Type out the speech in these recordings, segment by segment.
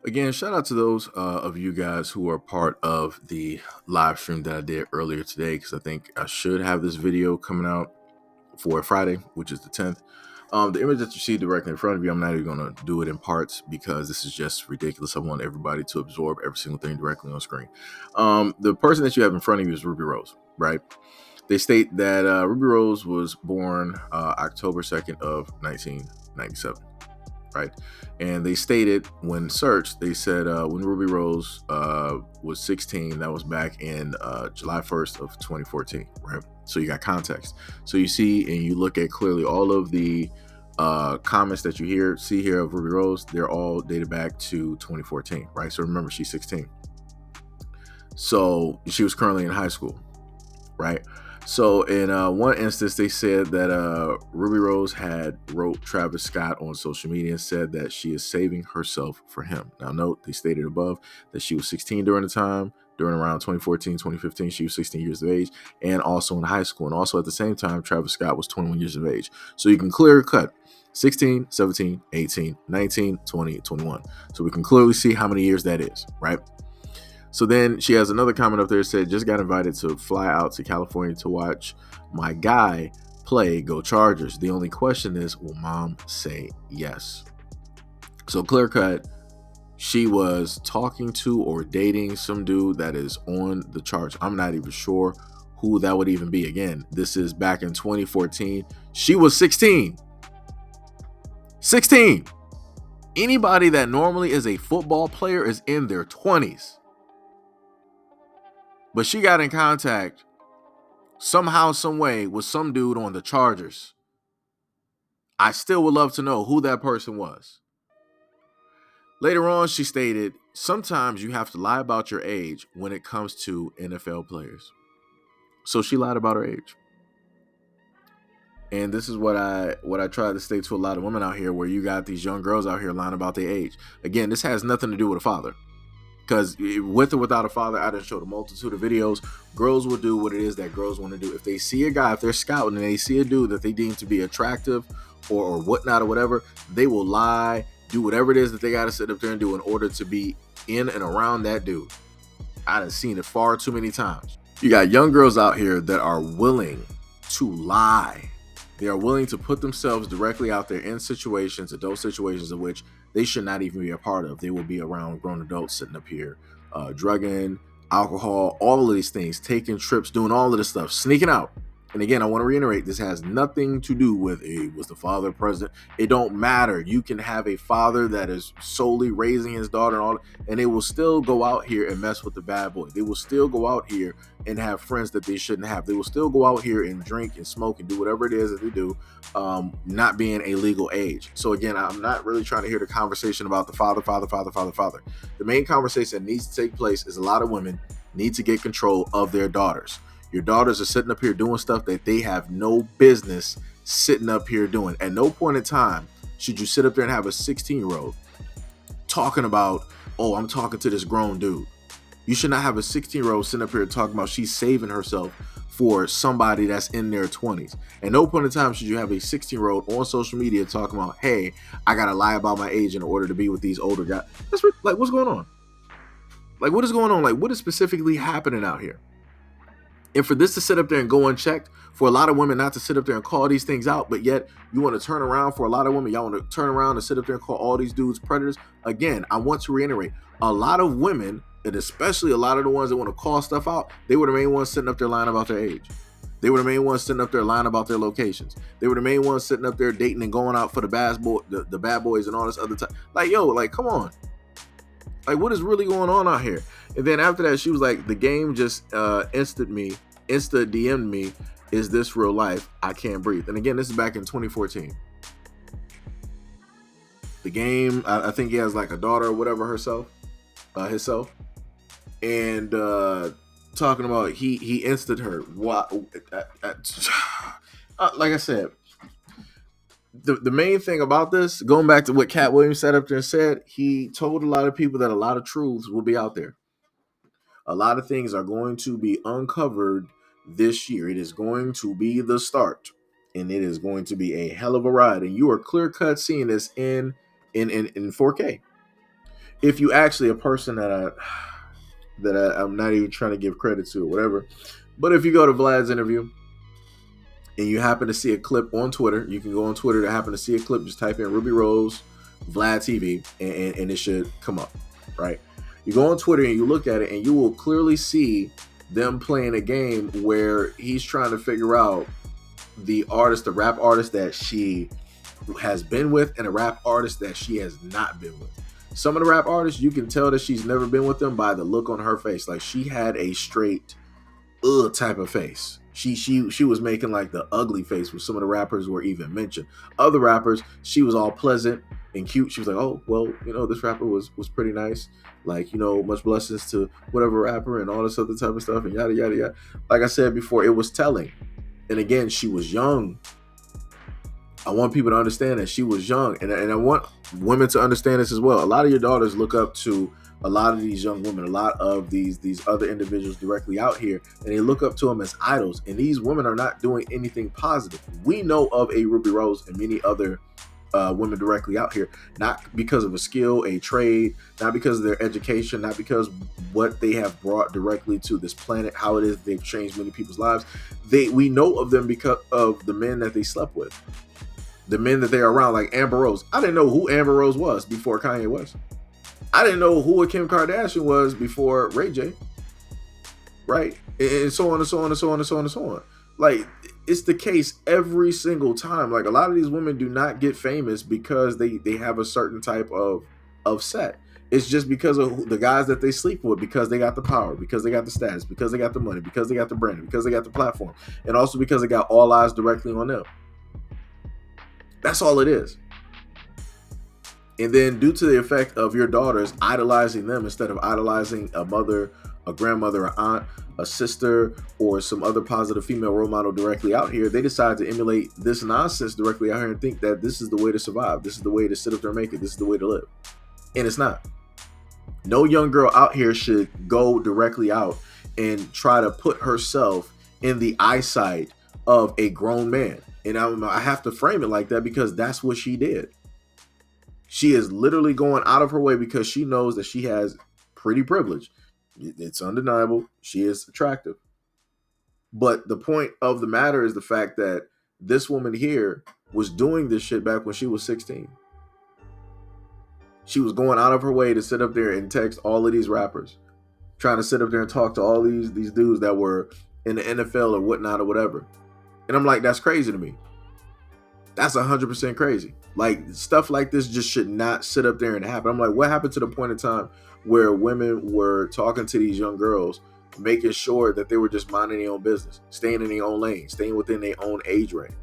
Again, shout out to those of you guys who are part of the live stream that I did earlier today, because I think I should have this video coming out for Friday, which is the 10th. The image that you see directly in front of you, I'm not even going to do it in parts because this is just ridiculous. I want everybody to absorb every single thing directly on screen. The person that you have in front of you is Ruby Rose, right? They state that Ruby Rose was born October 2nd of 1997. Right, and they stated when searched, they said when Ruby Rose was 16, that was back in July 1st of 2014, right? So you got context. So you see and you look at clearly all of the comments that you see here of Ruby Rose, they're all dated back to 2014, right? So remember, she's 16. So she was currently in high school, right? So in one instance, they said that Ruby Rose had wrote Travis Scott on social media and said that she is saving herself for him. Now note, they stated above that she was 16 during the time, during around 2014, 2015, she was 16 years of age, and also in high school. And also at the same time, Travis Scott was 21 years of age. So you can clear cut 16, 17, 18, 19, 20, 21. So we can clearly see how many years that is, right? So then she has another comment up there that said, just got invited to fly out to California to watch my guy play, go Chargers. The only question is, will mom say yes? So clear cut, she was talking to or dating some dude that is on the charge. I'm not even sure who that would even be. Again, this is back in 2014. She was 16. 16. Anybody that normally is a football player is in their 20s. But she got in contact somehow, some way with some dude on the Chargers. I still would love to know who that person was. Later on, she stated, sometimes you have to lie about your age when it comes to NFL players. So she lied about her age. And this is what I try to state to a lot of women out here, where you got these young girls out here lying about their age. Again, this has nothing to do with a father. Because with or without a father, I just showed a multitude of videos. Girls will do what it is that girls want to do. If they see a guy, if they're scouting and they see a dude that they deem to be attractive or whatnot or whatever, they will lie, do whatever it is that they got to sit up there and do in order to be in and around that dude. I done seen it far too many times. You got young girls out here that are willing to lie. They are willing to put themselves directly out there in situations, adult situations, in which they should not even be a part of. They will be around grown adults sitting up here, drugging, alcohol, all of these things, taking trips, doing all of this stuff, sneaking out. And again, I want to reiterate, this has nothing to do with was the father present. It don't matter. You can have a father that is solely raising his daughter and they will still go out here and mess with the bad boy. They will still go out here and have friends that they shouldn't have. They will still go out here and drink and smoke and do whatever it is that they do, not being a legal age. So again, I'm not really trying to hear the conversation about the father. The main conversation that needs to take place is a lot of women need to get control of their daughters. Your daughters are sitting up here doing stuff that they have no business sitting up here doing. At no point in time should you sit up there and have a 16-year-old talking about, oh, I'm talking to this grown dude. You should not have a 16-year-old sitting up here talking about she's saving herself for somebody that's in their 20s. At no point in time should you have a 16-year-old on social media talking about, hey, I got to lie about my age in order to be with these older guys. That's like, what's going on? Like, what is going on? Like, what is specifically happening out here? And for this to sit up there and go unchecked, for a lot of women not to sit up there and call these things out, but yet you want to turn around, for a lot of women, y'all want to turn around and sit up there and call all these dudes predators. Again, I want to reiterate, a lot of women, and especially a lot of the ones that want to call stuff out, they were the main ones sitting up there lying about their age. They were the main ones sitting up there lying about their locations. They were the main ones sitting up there dating and going out for the bad boys and all this other time. Like, yo, like, come on. Like, what is really going on out here? And then after that, she was like, the game just Insta DM'd me, is this real life? I can't breathe. And again, this is back in 2014. The game, I think he has like a daughter or whatever himself. And talking about he insted her. What? Like I said, the main thing about this, going back to what Cat Williams sat up there and said, he told a lot of people that a lot of truths will be out there. A lot of things are going to be uncovered this year. It is going to be the start, and it is going to be a hell of a ride. And you are clear cut seeing this in 4K. if you actually a person I'm not even trying to give credit to or whatever, but if you go to Vlad's interview and you happen to see a clip on Twitter, you can go on Twitter to happen to see a clip, just type in Ruby Rose Vlad TV and it should come up, right? You go on Twitter and you look at it and you will clearly see them playing a game where he's trying to figure out the rap artist that she has been with and a rap artist that she has not been with. Some of the rap artists, you can tell that she's never been with them by the look on her face. Like she had a straight type of face. She was making like the ugly face with some of the rappers were even mentioned. Other rappers, she was all pleasant and cute. She was like, oh, well, this rapper was pretty nice. Like, much blessings to whatever rapper and all this other type of stuff and yada, yada, yada. Like I said before, it was telling. And again, she was young. I want people to understand that she was young. And I want women to understand this as well. A lot of your daughters look up to a lot of these young women, a lot of these other individuals directly out here, and they look up to them as idols. And these women are not doing anything positive. We know of a Ruby Rose and many other women directly out here, not because of a skill, a trade, not because of their education, not because what they have brought directly to this planet, how it is they've changed many people's lives. We know of them because of the men that they slept with, the men that they are around, like Amber Rose. I didn't know who Amber Rose was before Kanye West. I didn't know who Kim Kardashian was before Ray J. Right? And so on and so on and so on and so on and so on. Like, it's the case every single time. Like, a lot of these women do not get famous because they have a certain type of set. It's just because of the guys that they sleep with, because they got the power, because they got the status, because they got the money, because they got the brand, because they got the platform, and also because they got all eyes directly on them. That's all it is. And then due to the effect of your daughters idolizing them instead of idolizing a mother, a grandmother, an aunt, a sister, or some other positive female role model directly out here, they decide to emulate this nonsense directly out here and think that this is the way to survive. This is the way to sit up there and make it. This is the way to live. And it's not. No young girl out here should go directly out and try to put herself in the eyesight of a grown man. And I have to frame it like that because that's what she did. She is literally going out of her way because she knows that she has pretty privilege. It's undeniable. She is attractive. But the point of the matter is the fact that this woman here was doing this shit back when she was 16. She was going out of her way to sit up there and text all of these rappers, trying to sit up there and talk to all these dudes that were in the NFL or whatnot or whatever. And I'm like, that's crazy to me. That's 100% crazy. Like, stuff like this just should not sit up there and happen. I'm like, what happened to the point in time where women were talking to these young girls, making sure that they were just minding their own business, staying in their own lane, staying within their own age range?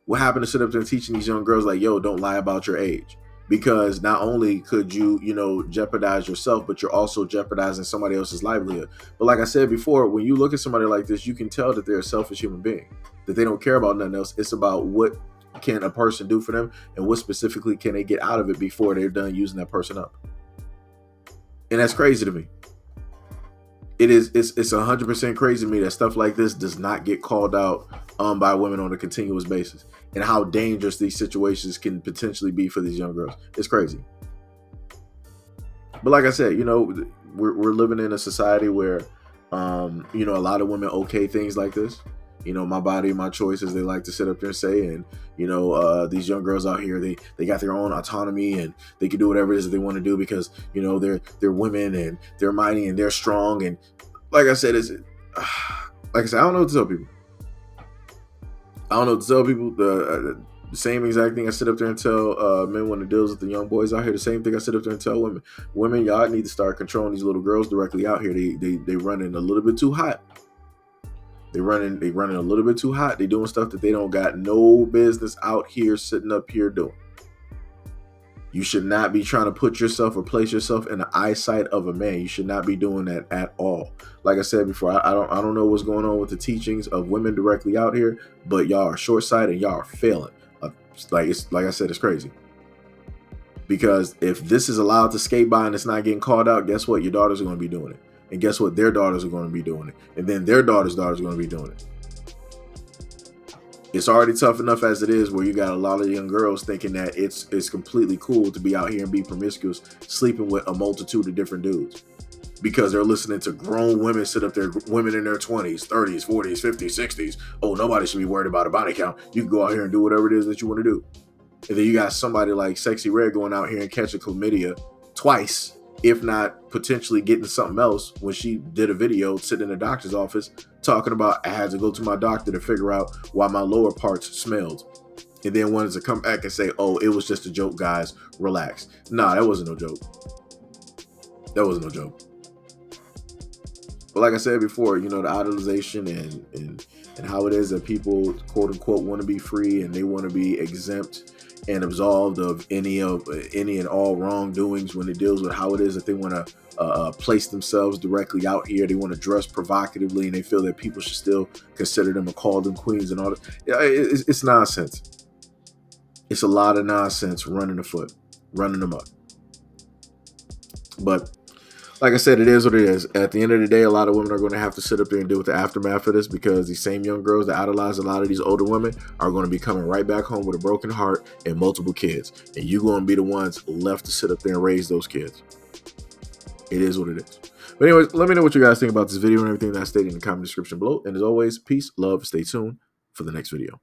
What happened to sit up there and teaching these young girls like, yo, don't lie about your age? Because not only could you, jeopardize yourself, but you're also jeopardizing somebody else's livelihood. But like I said before, when you look at somebody like this, you can tell that they're a selfish human being, that they don't care about nothing else. It's about what can a person do for them and what specifically can they get out of it before they're done using that person up. And that's crazy to me. It's 100% crazy to me that stuff like this does not get called out by women on a continuous basis, and how dangerous these situations can potentially be for these young girls. It's crazy. But like I said, we're living in a society where, a lot of women okay things like this. My body, my choices, they like to sit up there and say, and, these young girls out here, they got their own autonomy and they can do whatever it is that they want to do because, they're women and they're mighty and they're strong. And like I said, I don't know what to tell people. I don't know what to tell people. The same exact thing I sit up there and tell men when it deals with the young boys out here. The same thing I sit up there and tell women. Women, y'all need to start controlling these little girls directly out here. They running a little bit too hot. They running a little bit too hot. They doing stuff that they don't got no business out here sitting up here doing. You should not be trying to put yourself or place yourself in the eyesight of a man. You should not be doing that at all. Like I said before, I don't know what's going on with the teachings of women directly out here, but y'all are short-sighted and y'all are failing. Like I said, it's crazy. Because if this is allowed to skate by and it's not getting called out, guess what? Your daughters are going to be doing it. And guess what? Their daughters are going to be doing it. And then their daughters' daughters are going to be doing it. It's already tough enough as it is, where you got a lot of young girls thinking that it's completely cool to be out here and be promiscuous, sleeping with a multitude of different dudes, because they're listening to grown women sit up there, women in their 20s, 30s, 40s, 50s, 60s. Oh, nobody should be worried about a body count. You can go out here and do whatever it is that you want to do. And then you got somebody like Sexy Red going out here and catching chlamydia twice, if not potentially getting something else, when she did a video sitting in the doctor's office talking about, I had to go to my doctor to figure out why my lower parts smelled. And then wanted to come back and say, oh, it was just a joke, guys. Relax. Nah, that wasn't no joke. That wasn't no joke. But like I said before, you know, the idolization and how it is that people, quote unquote, want to be free and they want to be exempt and absolved of any and all wrongdoings when it deals with how it is that they want to place themselves directly out here. They want to dress provocatively, and they feel that people should still consider them and call them queens and all that. Yeah, it's nonsense. It's a lot of nonsense running them up. But like I said, it is what it is. At the end of the day, a lot of women are going to have to sit up there and deal with the aftermath of this, because these same young girls that idolize a lot of these older women are going to be coming right back home with a broken heart and multiple kids. And you're going to be the ones left to sit up there and raise those kids. It is what it is. But anyways, let me know what you guys think about this video and everything that I stated in the comment description below. And as always, peace, love, stay tuned for the next video.